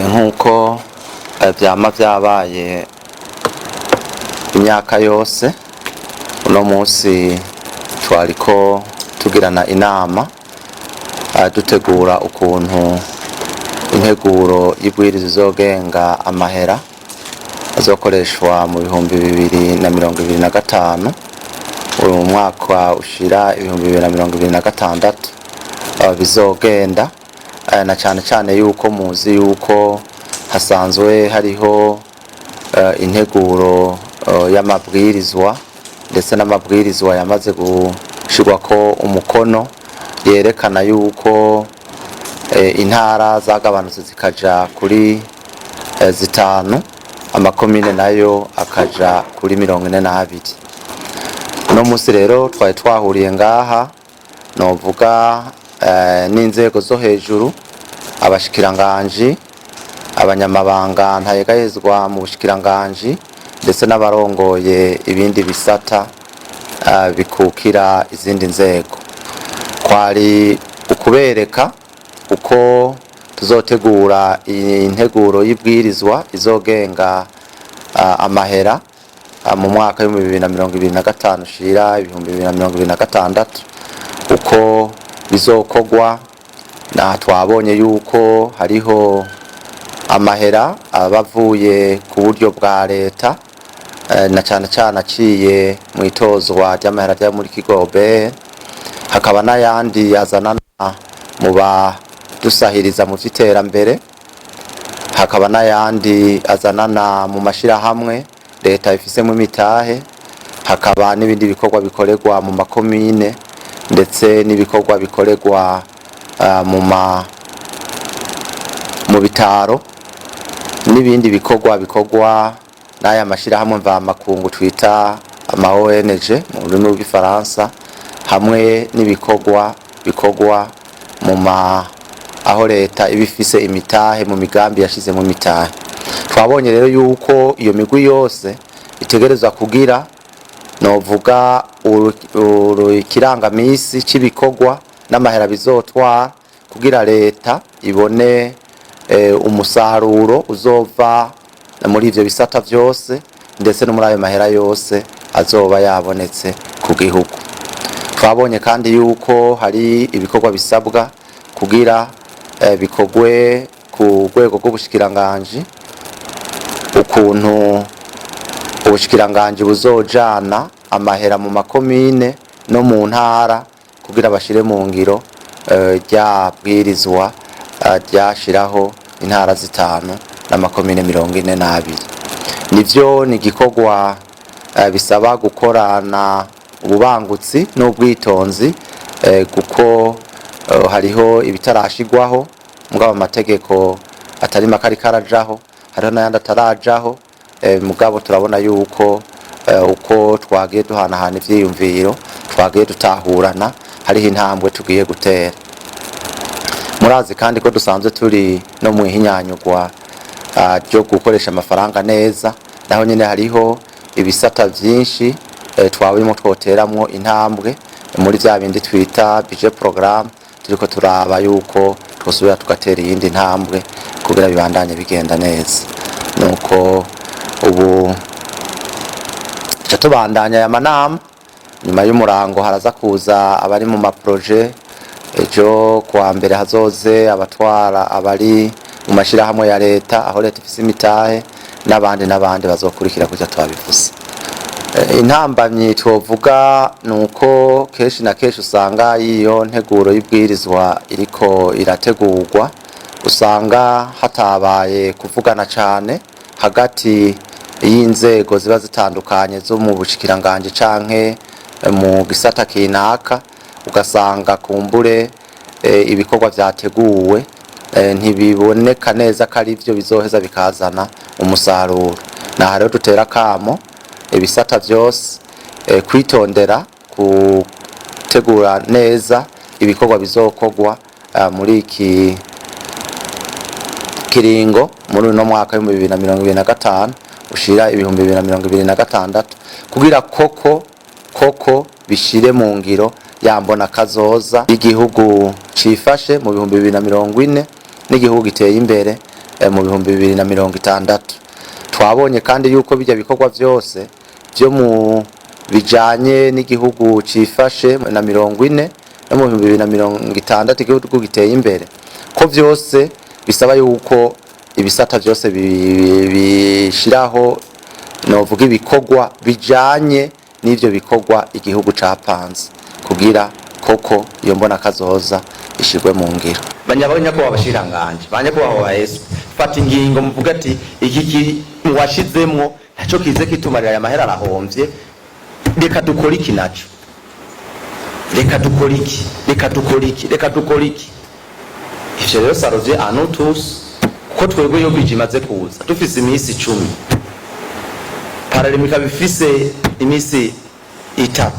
Nkuko vyama vyabaye imyaka yose, uno munsi twariko tugirana inama dutegura ukuntu integuro y'ibwiriza izogenga amahera azokoreshwa mu 2025 uyu mwaka ushira 2026 bizogenda na cyane yuko muzi yuko hasanzwe hariho integuro y'amabwirizwa ndetse n'amabwirizwa yamaze gushirwa ko umukono yerekana yuko intara zagabanutse zikaja kuri zitanu, amakomine nayo akaja kuri 42. No munsi rero twari twahuriye ngaha novuga n'inzego zo hejuru, abashikiranganji, abanyamabanga ntayegayezwa mu bushikiranganji ndetse n'abarongoye ibindi bisata bikukira izindi nzego. Kwari ukubereka uko tuzotegura integuro y'ibwirizwa izogenga amahera mu mwaka wa 2025 shira 2026 uko bizokogwa. Na twabonye yuko hariho amahera abavuye ku buryo bwa leta na cyane aciye mu itozwa ry'amahera rya muri Kigobe, hakaba n'ayandi yazanana mu badusahiriza mu vy'iterambere, hakaba n'ayandi azanana mu mashirahamwe leta ifisemo imitahe, hakaba n'ibindi bikorwa bikorerwa mu makomine ndetse n'ibikorwa bikorerwa mu bitaro n'ibindi bikorwa n'aya mashirahamwe mvamakungu twita ama ONG mu rurimi rw'ifaransa, hamwe n'ibikorwa mu aho leta ibifise imitahe mu migambi yashize mu mitahe. Twabonye rero yuko iyo migwi yose itegerezwa kugira novuga ikirangamisi cy'ibikorwa n'amahera bizotwara kugira leta ibone umusaruro uzova muri ivyo bisata vyose ndetse no muri ayo mahera yose azoba yabonetse ku gihugu. Twabonye kandi yuko hari ibikorwa bisabwa kugira bikogwe ku rwego rw'ubushikiranganji, ukuntu ubushikiranganji buzojana amahera mu makomine no mu ntara kugira bashire mu ngiro rya bwirizwa ryashiraho intara zitanu n'amakomine 42. Nivyo ni gikorwa bisaba gukorana ububangutsi n'ubwitonzi kuko hariho ibitarashigwaho mugabo amategeko atari makari karajaho, hariho n'ayandi atarajaho, mugabo turabona yuko uko twagiye duhanahana ivyiyumviro twagiye dutahurana hariho intambwe tugiye gutera. Murazi kandi ko dusanzwe turi no mu ihinyanyugwa ryo gukoresha amafaranga neza, naho nyene hariho ibisata vyinshi twabimo twoteramwo intambwe muri vya bindi twita budget programme, turiko turaba yuko twosubira tugatera iyindi ntambwe kugira bibandanye bigenda neza. Nuko ubu tubandanya aya manama, nyuma y'umurango haraza kuza abari mu maproje, ejo kwa mbere hazoze abatwara abari mu mashirahamwe ya leta aho leta ifise imitahe n'abandi bazokurikira kuja twabivuze. Intambamyi twovuga nuko keshi na keshi usanga iyo nteguro y'ibwirizwa iriko irategurwa usanga hatabaye kuvugana cane hagati y'inzego ziba zitandukanye zo mu bushikiranganje canke mu gisata kinaka, ugasanga kumbure ibikorwa vyateguwe ntibiboneka neza ko ari byo bizoheza bikazana umusaruro. Na rero dutera kamo ibisata vyose kwitondera gutegura neza ibikorwa bizokogwa muri iki kiringo muri no mwaka wa 2025 ushira 2026 kugira koko bishire mu ngiro yambona kazoza igihugu cifashe mu 2040 n'igihugu giteye imbere mu 2060. Twabonye kandi yuko bijya bikorwa byose byo mu bijanye n'igihugu cifashe na 40 no mu 2060 igihugu giteye imbere ko byose bisaba yuko ibisata byose bishiraho novuga ibikorwa bijanye n'ivyo bikorwa igihugu capanze kugira koko iyo mbona kazoza ishirwe mu ngiro. Banyabanya ko babashiranganje banye ko babayesu fata ingingo muvuga ati iki muwashizemwo naco kize kitumarira ya mahera arahomvye, reka dukora iki naco, reka dukora iki. Ivyo rero saroje anutus ko twebwe yo bijimaze kuza dufise imisi 10 paralimika bifise imisi 3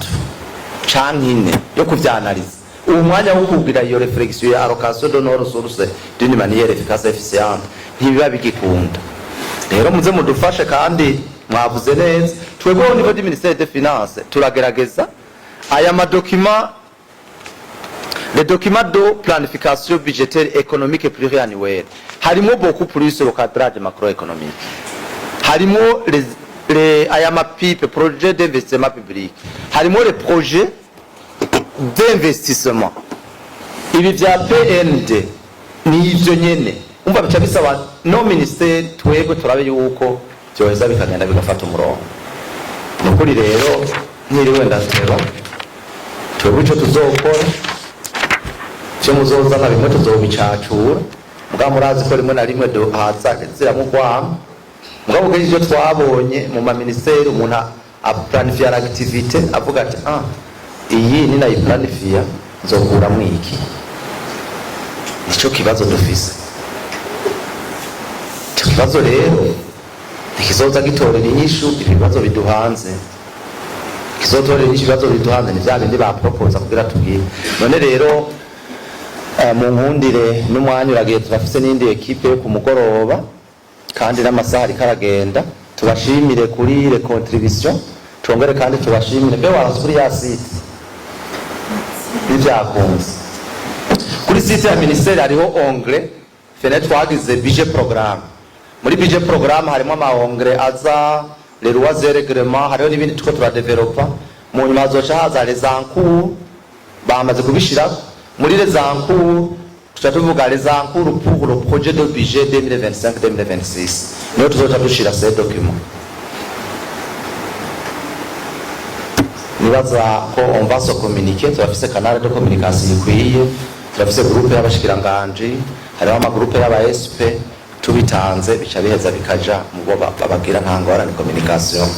canke 4 yo kuvyanaliza ubu mwanya wo kugira iyo reflexion ya allocation de nos ressources d'une manière efficace efficiente ntibiba bigikunda. Rero muze mudufashe kandi mwavuze neza twebwe au niveau du ministère des finances turagerageza aya madokima les documents de planification budgétaire économique pluriannuelle harimo beaucoup plus le cadrage macroéconomique, harimo les aya mapipe projet d'investissement public, harimo les projets d'investissement. Ibi vya PND ni ivyo nyene umva bica bisaba no ministère twego turabe yuko byoheza bikagenda bigafata umurongo. Nukuri rero nkiriwe ndaseba twebwe ico tuzokora cyo muzoza na bimwe tuzobicacura muga murazi ko rimwe na rimwe do haza ziramugwama mugabo bwo ivyo twabonye mu ma ministère umuntu aplanifia l'activité avuga ati iyi ni nayo planifia nzokura mwiki. Nico kibazo dufise. Cyo kibazo rero ikizoza gitorera inyishu ibibazo biduhanze, kizotorera ikibazo biduhanze ni bya bindi ba propose kugira tubwire. None rero mu nkundire n'umwanya uragiye turafise n'indi equipe yo kumugoroba kandi n'amasaha ari karagenda tubashimire kuri les contributions tongere kandi tubashimire be warasuri ya site bivyakunze kuri site ya ministère hariho onglet fenêtre twagize budget programme. Muri budget programme harimo ama onglet aza les lois et règlements, hariho n'ibindi tuko turadevelopa mu nyuma zoca haza les encours bamaze kubishira muri les encours tuvuga les encours pour le projet de budget 2025-2026 niyo tuzoca dushira ces documents. Nibaza ko on va se communiquer, turafise canal de communication ikwiye, turafise groupe y'abashikiranganje, hariho ama groupe y'aba SP tubitanze bica biheza bikaja mubo babagira ntangora ni communication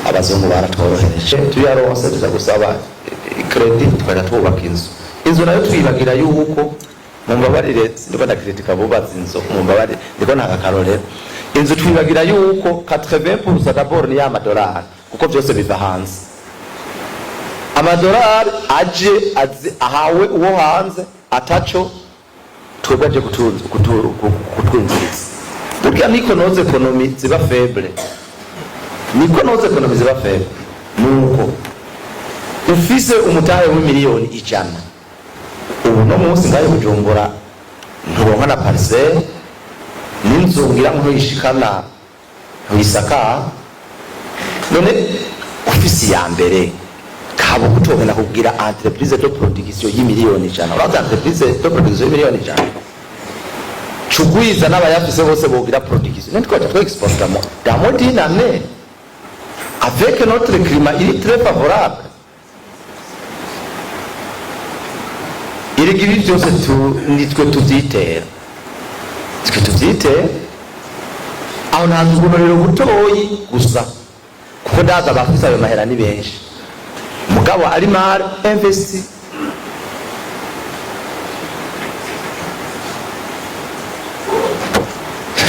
abazungu baratworohereje tuyaronse tuza gusaba credit twara twubaka inzu nayo twibagira yuko mumbabarire ndiko na critique abubatse inzu mumbabarire ndiko nta karorero inzu twibagira yuko 80% d'abord ni y'amadolari kuko byose biva hanze. Amadolari aje ahawe uwo hanze ataco twebwe kutwinjiriza. Burya niko noze economy ziba faible. Nuko ufise umutahe w'imiliyoni 100 ubu no munsi ngaye Bujumbura nturonka na parcelle n'inzu ngira ngo yishikana wisaka none ufise ya mbere kabo kutobona kugira entreprise de production y'imiliyoni 100 uraza entreprise de production y'imiliyoni 100 chugwiza n'abayafise bose bogira production none twaje twexporta mo dans une année avec notre climat il est très favorable. Ibi byose nitwe tuvyitera aho ntanzuguriro butoyi gusa kuko ndaza bafise ayo mahera ni benshi mugabo ari mal investi.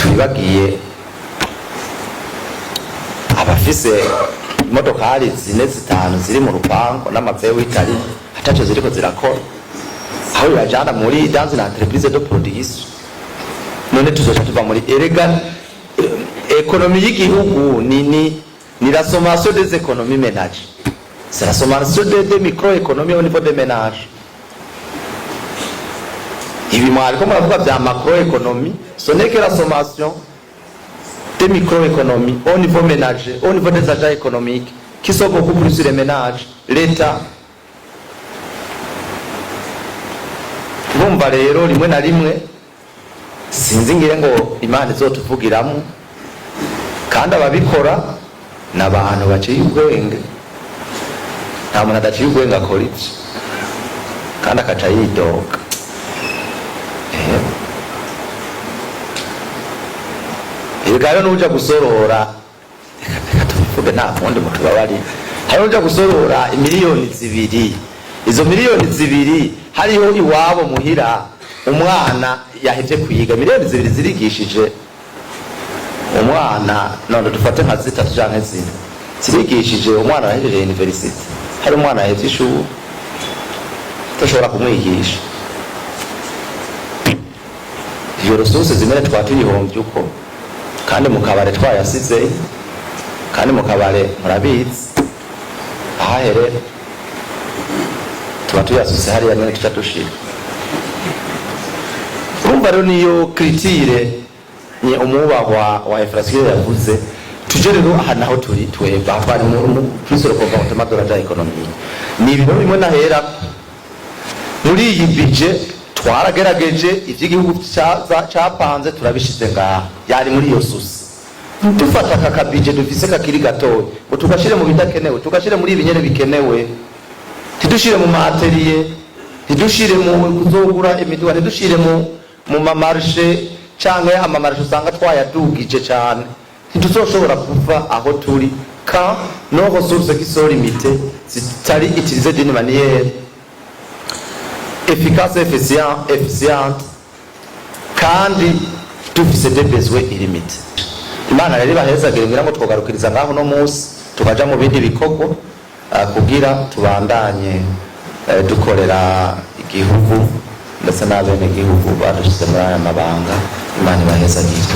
Tubagiye abafise imodokari 4-5 ziri mu rupango n'amapeo y'Itali ataco ziriko zirakora aho yajana muri dans une entreprise de production. None tuzoca tuva muri erega économie y'igihugu ni la sommation des économies ménages, c'est la sommation des microéconomies au niveau des ménages. ibi mwariko muravuga bya macroéconomie, ce n'est que la sommation de microéconomie au niveau ménager, au niveau des agents économiques qui sont beaucoup plus sur les ménages, l'État. Urumva rero rimwe na rimwe sinzi ngire ngo Imana izotuvugiramo, kandi ababikora n'abantu baciye ubwenge. Nta muntu adaciye ubwenge akora ibyo kandi akaca yidoga. Igaro nuja gusorora, reka tuvuge nta fundi mutubabari, hari uja gusorora miliyoni 2. Izo miliyoni 2 hariho iwabo muhira umwana yaheje kwiga, miliyoni 2 zirigishije umwana, none dufate nka 3 canke 4 zirigishije umwana yahejeje university. Hari umwana yaheje ishuri tushobora kumwigisha. Iyo resources zimene twatuyihomvye uko, kandi mukabare twayasize, kandi mukabare murabizi ahahere tuba tuyasuse hariya nyene tuca dushira. Urumva rero niyo critère ni umubahwa wa infrastructure yavuze, tuje rero aha naho turi twebwe abari mu plus le comportement de la économie. Ni ibintu bimwe nahera muri iyi budget twaragerageje ivy'igihugu capanze turabishize ngaha, yari muri iyo susi. Dufata aka budget dufise kakiri gatoya ngo tugashire mu bidakenewe, tugashire muri ibinyere bikenewe, tidushire mu materiel, tidushire mu kuzogura imiduga, tidushire mu mamarche canke amamarche usanga twayadugije cyane. Ntituzoshobora kuva aho turi ka no ressources qui sont limitées, zitari utilisées d'une manière efficace, efficiente, kandi dufise des besoins illimités. Imana rero bahezagire ngira ngo twogarukiriza ngaho no munsi tukaja mu bindi bikoko kugira tubandanye dukorera igihugu ndetse n'abene igihugu badushize muri aya mabanga. Imana bahezagire.